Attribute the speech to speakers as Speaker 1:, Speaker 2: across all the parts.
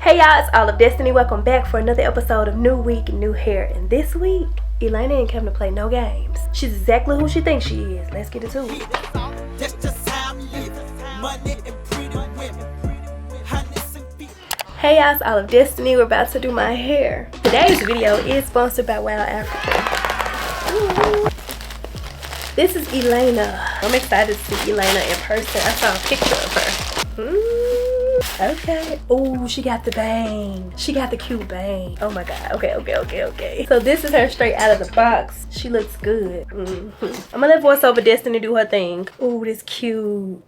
Speaker 1: Hey y'all, it's All of Destiny. Welcome back for another episode of New Week, New Hair. And this week, Elena ain't coming to play no games. She's exactly who she thinks she is. Let's get into it. Hey y'all, it's All of Destiny. We're about to do my hair. Today's video is sponsored by WowAfrican. This is Elena. I'm excited to see Elena in person. I saw a picture of her. Okay. Oh, she got the bang. She got the cute bang. Oh my god. Okay. So this is her straight out of the box. She looks good. I'm gonna let Voiceover Destiny do her thing. Oh, this cute.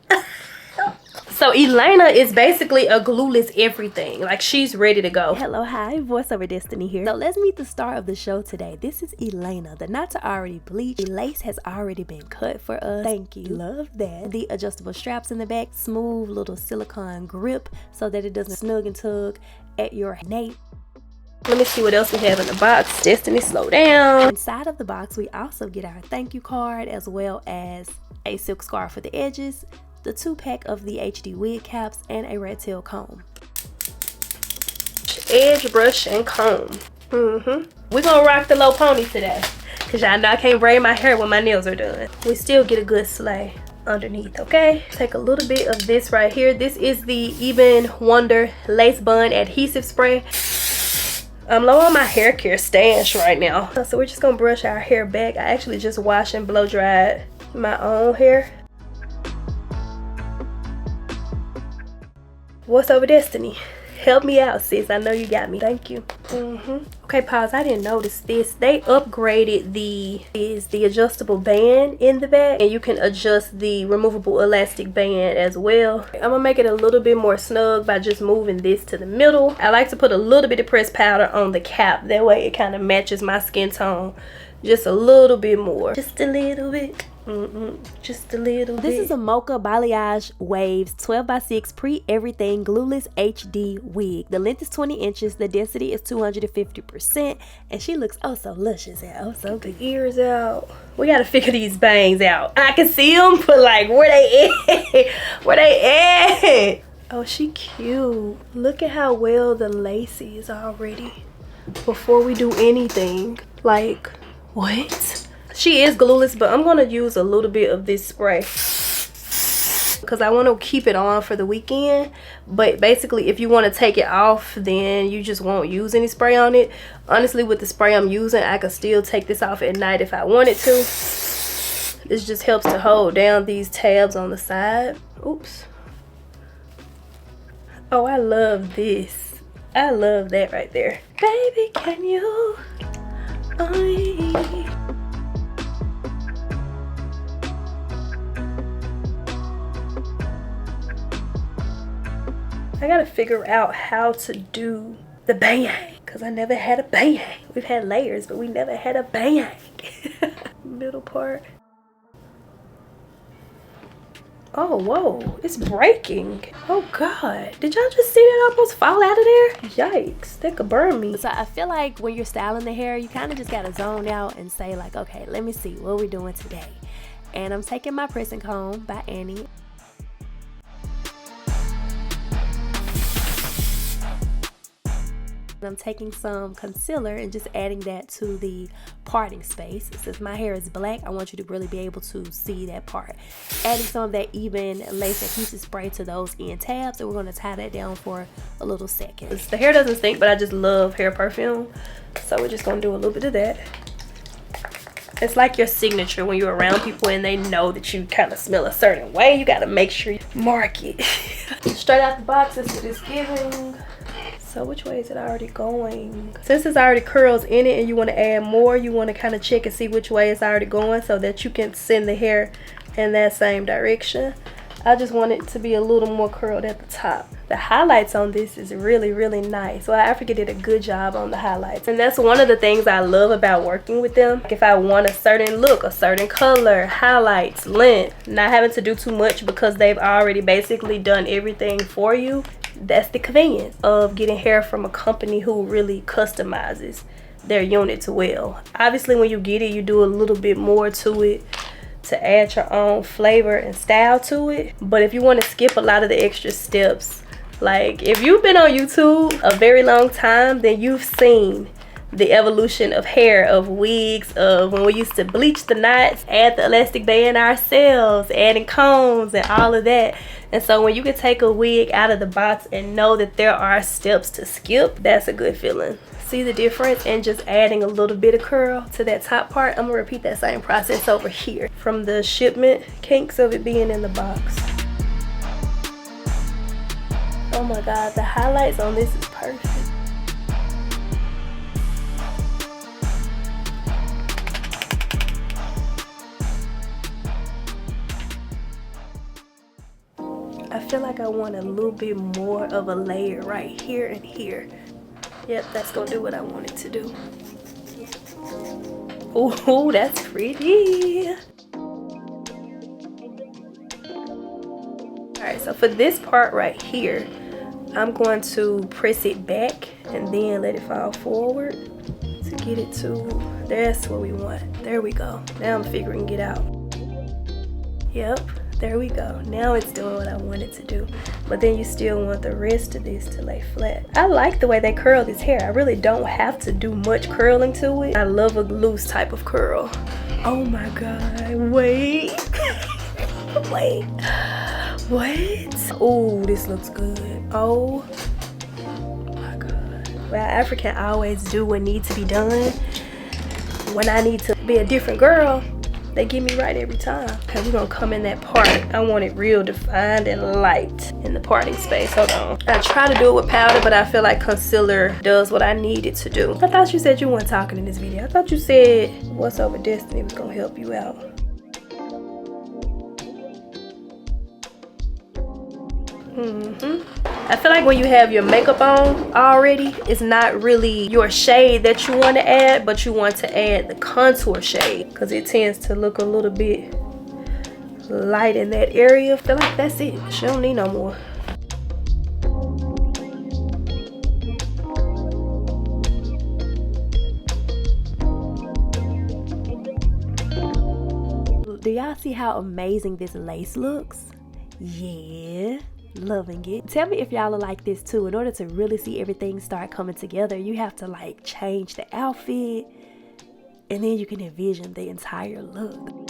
Speaker 1: So Elena is basically a glueless everything. Like, she's ready to go. Hello, hi, Voiceover Destiny here. So let's meet the star of the show today. This is Elena, the not to already bleach. The lace has already been cut for us. Thank you. Love that. The adjustable straps in the back, smooth little silicone grip so that it doesn't snug and tug at your nape. Let me see what else we have in the box. Destiny, slow down. Inside of the box, we also get our thank you card as well as a silk scarf for the edges, the 2-pack of the HD wig caps, and a red tail comb. Edge, brush, and comb. We're gonna rock the low pony today, because y'all know I can't braid my hair when my nails are done. We still get a good slay underneath, okay? Take a little bit of this right here. This is the Even Wonder Lace Bun Adhesive Spray. I'm low on my hair care stash right now, so we're just gonna brush our hair back. I actually just washed and blow dried my own hair. What's over Destiny? Help me out, sis. I know you got me. Thank you. Okay, pause. I didn't notice this. They upgraded the adjustable band in the back, and you can adjust the removable elastic band as well. I'm gonna make it a little bit more snug by just moving this to the middle. I like to put a little bit of pressed powder on the cap. That way it kind of matches my skin tone just a little bit more. Just a little bit. Just a little bit. This is a Mocha Balayage Waves 12x6 pre-everything glueless HD wig. The length is 20 inches, the density is 250%, and she looks oh so luscious and oh so good. The ears out. We gotta figure these bangs out. I can see them, but like, where they at? Where they at? Oh, she cute. Look at how well the lace is already before we do anything. Like, what? She is glueless, but I'm gonna use a little bit of this spray because I want to keep it on for the weekend. But basically, if you want to take it off, then you just won't use any spray on it. Honestly, with the spray I'm using, I could still take this off at night if I wanted to. This just helps to hold down these tabs on the side. Oops. Oh, I love this. I love that right there. Baby, can you? I gotta figure out how to do the bang, because I never had a bang. We've had layers, but we never had a bang. Middle part. Oh, whoa, it's breaking. Oh God, did y'all just see that almost fall out of there? Yikes, that could burn me. So I feel like when you're styling the hair, you kind of just gotta zone out and say like, okay, let me see what we're doing today. And I'm taking my pressing comb by Annie. I'm taking some concealer and just adding that to the parting space. Since my hair is black, I want you to really be able to see that part. Adding some of that Even lace adhesive spray to those end tabs, and we're going to tie that down for a little second. The hair doesn't stink, but I just love hair perfume, so we're just going to do a little bit of that. It's like your signature when you're around people and they know that you kind of smell a certain way. You got to make sure you mark it. Straight out the box, this is what it's giving. So which way is it already going? Since it's already curls in it and you want to add more, you want to kind of check and see which way it's already going so that you can send the hair in that same direction. I just want it to be a little more curled at the top. The highlights on this is really, really nice. WowAfrican did a good job on the highlights. And that's one of the things I love about working with them. Like if I want a certain look, a certain color, highlights, length, not having to do too much because they've already basically done everything for you. That's the convenience of getting hair from a company who really customizes their units well. Obviously, when you get it, you do a little bit more to it to add your own flavor and style to it. But if you want to skip a lot of the extra steps Like, if you've been on YouTube a very long time, then you've seen the evolution of hair, of wigs, of when we used to bleach the knots, add the elastic band ourselves, adding combs and all of that. And so when you can take a wig out of the box and know that there are steps to skip, that's a good feeling. See the difference? And just adding a little bit of curl to that top part. I'm gonna repeat that same process over here from the shipment kinks of it being in the box. Oh my God, the highlights on this is perfect. I feel like I want a little bit more of a layer right here and here. Yep, that's gonna do what I want it to do. Oh, that's pretty. All right, so for this part right here, I'm going to press it back and then let it fall forward to get it to, that's what we want. There we go. Now I'm figuring it out. Yep. There we go. Now it's doing what I want it to do. But then you still want the rest of this to lay flat. I like the way they curl this hair. I really don't have to do much curling to it. I love a loose type of curl. Oh my God. Wait. Wait. What? Oh, this looks good. Oh my God. WowAfrican always do what needs to be done. When I need to be a different girl, they get me right every time. Okay, we're gonna come in that part. I want it real defined and light in the parting space. Hold on. I try to do it with powder, but I feel like concealer does what I need it to do. I thought you said you weren't talking in this video. I thought you said 𝐋𝐈𝐑 was gonna help you out. I feel like when you have your makeup on already, it's not really your shade that you want to add, but you want to add the contour shade because it tends to look a little bit light in that area. I feel like that's it. She don't need no more. Do y'all see how amazing this lace looks? Yeah. Loving it. Tell me if y'all are like this too. In order to really see everything start coming together, you have to like change the outfit and then you can envision the entire look.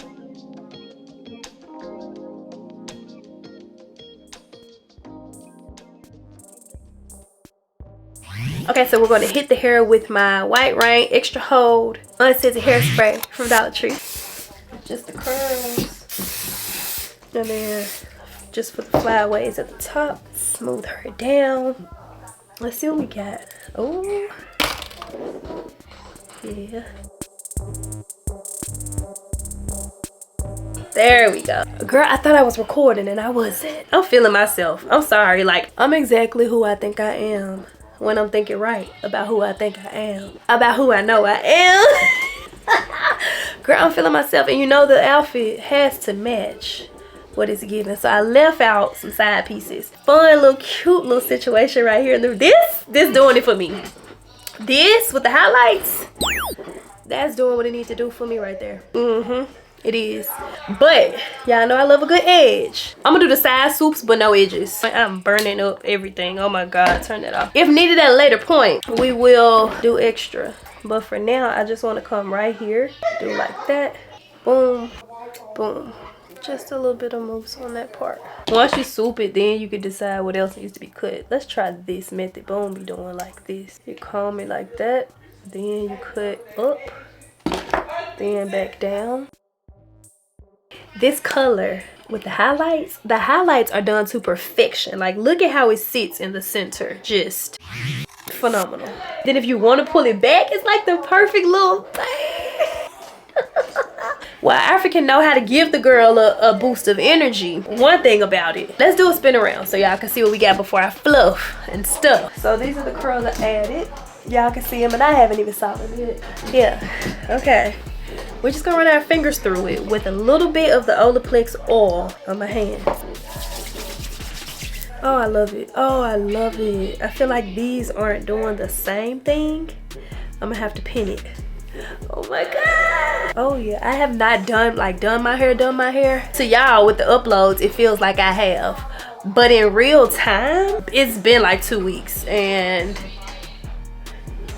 Speaker 1: Okay, so we're going to hit the hair with my White Rain Extra Hold Unscented Hairspray from Dollar Tree. Just the curls. And then just put the flyaways at the top, smooth her down. Let's see what we got. Oh, yeah. There we go. Girl, I thought I was recording and I wasn't. I'm feeling myself. I'm sorry. Like, I'm exactly who I think I am when I'm thinking right about who I think I am. About who I know I am. Girl, I'm feeling myself. And you know the outfit has to match what it's giving. So I left out some side pieces. Fun little cute little situation right here. This doing it for me. This with the highlights, that's doing what it needs to do for me right there. It is. But y'all know I love a good edge. I'm gonna do the side swoops but no edges. I'm burning up everything. Oh my God, turn that off. If needed at a later point, we will do extra. But for now, I just want to come right here, do like that. Boom, boom. Just a little bit of moves on that part. Once you swoop it, then you can decide what else needs to be cut. Let's try this method. Boom, be doing like this. You comb it like that. Then you cut up. Then back down. This color with the highlights are done to perfection. Like, look at how it sits in the center. Just phenomenal. Then if you want to pull it back, it's like the perfect little thing. WowAfrican know how to give the girl a boost of energy. One thing about it. Let's do a spin around so y'all can see what we got before I fluff and stuff. So these are the curls I added. Y'all can see them and I haven't even saw them yet. Yeah, okay. We're just gonna run our fingers through it with a little bit of the Olaplex oil on my hand. Oh, I love it. Oh, I love it. I feel like these aren't doing the same thing. I'm gonna have to pin it. Oh my God. Oh yeah, I have not done my hair to y'all with the uploads. It feels like I have, But in real time, it's been like 2 weeks. And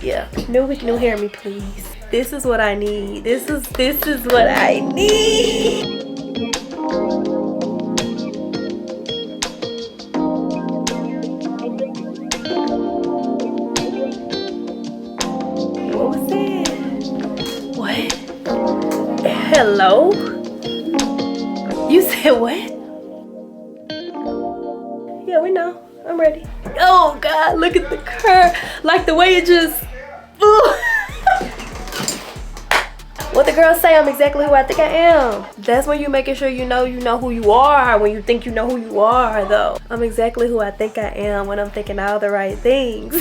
Speaker 1: yeah, new week, new hair me, please. This is what I need. This is what I need. What was that? What? Hello? You said what? Yeah, we know. I'm ready. Oh God, look at the curve. Like the way it just, ooh. What the girls say, I'm exactly who I think I am. That's when you're making sure you know who you are. When you think you know who you are though. I'm exactly who I think I am when I'm thinking all the right things.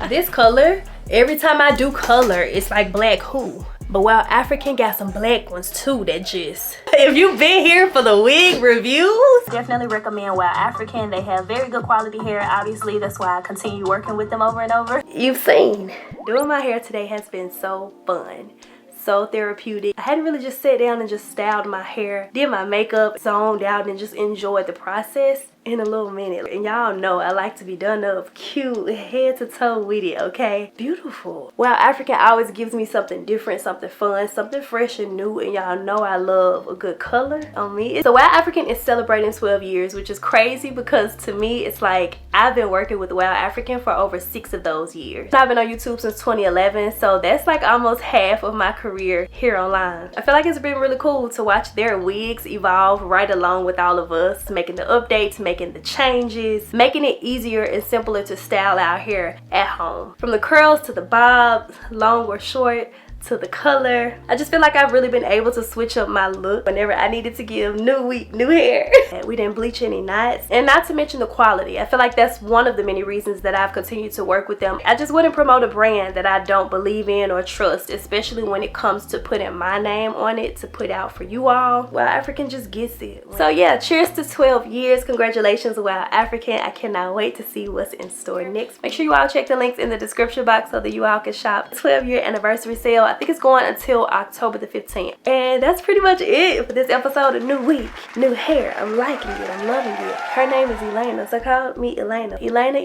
Speaker 1: This color, every time I do color, it's like black who. But WowAfrican got some black ones too that just... If you've been here for the wig reviews, definitely recommend WowAfrican. They have very good quality hair. Obviously, that's why I continue working with them over and over. You've seen. Doing my hair today has been so fun. So therapeutic. I hadn't really just sat down and just styled my hair, did my makeup, zoned out, and just enjoyed the process in a little minute. And y'all know I like to be done up cute, head to toe with it, okay? Beautiful. WowAfrican always gives me something different, something fun, something fresh and new, and y'all know I love a good color on me. So WowAfrican is celebrating 12 years, which is crazy because to me it's like I've been working with WowAfrican for over 6 of those years. I've been on YouTube since 2011, so that's like almost half of my career here online. I feel like it's been really cool to watch their wigs evolve right along with all of us, making the updates, making the changes, making it easier and simpler to style our hair at home. From the curls to the bobs, long or short, to the color. I just feel like I've really been able to switch up my look whenever I needed to give new week, new hair. We didn't bleach any knots, and not to mention the quality. I feel like that's one of the many reasons that I've continued to work with them. I just wouldn't promote a brand that I don't believe in or trust, especially when it comes to putting my name on it to put out for you all. WowAfrican just gets it. So yeah, cheers to 12 years. Congratulations, WowAfrican. I cannot wait to see what's in store next. Make sure you all check the links in the description box so that you all can shop 12-year anniversary sale. I think it's going until October the 15th. And that's pretty much it for this episode of New Week, New Hair. I'm liking it. I'm loving it. Her name is Elena, so call me Elena. Elena.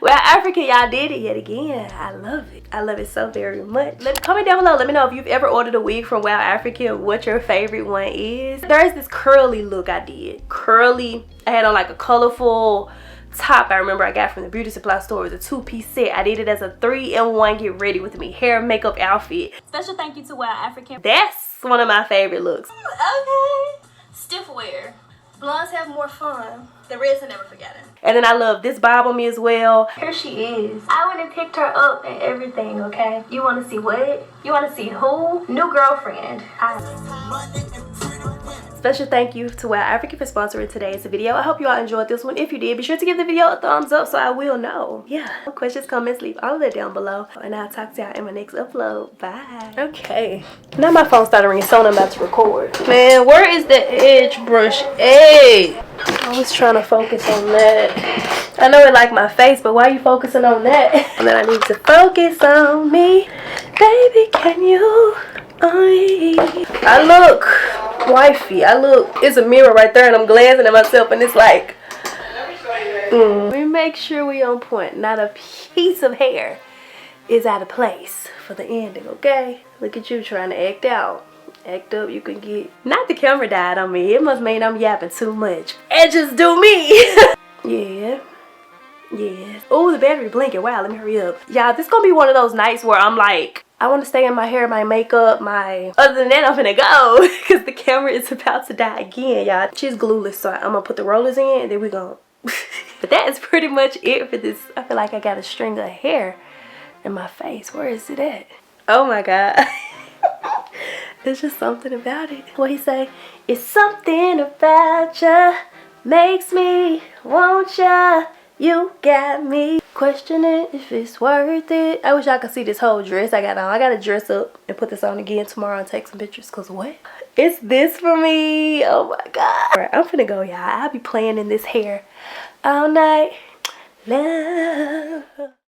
Speaker 1: WowAfrican, y'all did it yet again. I love it. I love it so very much. Comment down below. Let me know if you've ever ordered a wig from WowAfrican, what your favorite one is. There's this curly look I did. Curly. I had on like a colorful top I remember I got from the beauty supply store. It was a 2-piece set. I did it as a 3-in-1 get ready with me hair makeup outfit. Special thank you to WowAfrican. That's one of my favorite looks. Okay. Stiff wear. Blondes have more fun. The reds are never forgotten. And then I love this bob on me as well. Here she is. I went and picked her up and everything, okay? You want to see what? You want to see who? New girlfriend. Special thank you to WowAfrican for sponsoring today's video. I hope you all enjoyed this one. If you did, be sure to give the video a thumbs up so I will know. Yeah. Questions, comments, leave all of that down below. And I'll talk to y'all in my next upload. Bye. Okay. Now my phone started ringing, so I'm about to record. Man, where is the edge brush? Hey. I was trying to focus on that. I know it like my face, but why are you focusing on that? And then I need to focus on me. Baby, can you? I look wifey. I look, it's a mirror right there and I'm glancing at myself and it's like, we make sure we on point. Not a piece of hair is out of place for the ending, okay? Look at you trying to act out. Act up, you can get, not the camera died on me. It must mean I'm yapping too much. And just do me. Yeah. Yes. Oh, the battery blinking. Wow, let me hurry up. Y'all, this gonna be one of those nights where I'm like, I want to stay in my hair, my makeup, my... Other than that, I'm gonna go. Because the camera is about to die again, y'all. She's glueless, so I'm gonna put the rollers in and then we're gonna... But that is pretty much it for this. I feel like I got a string of hair in my face. Where is it at? Oh my God. There's just something about it. What he say? It's something about ya makes me want ya. You got me questioning if it's worth it. I wish I could see this whole dress I got on. I gotta dress up and put this on again tomorrow and take some pictures. Cause what? It's this for me. Oh my God. All right, I'm finna go, y'all. I'll be playing in this hair all night. Love.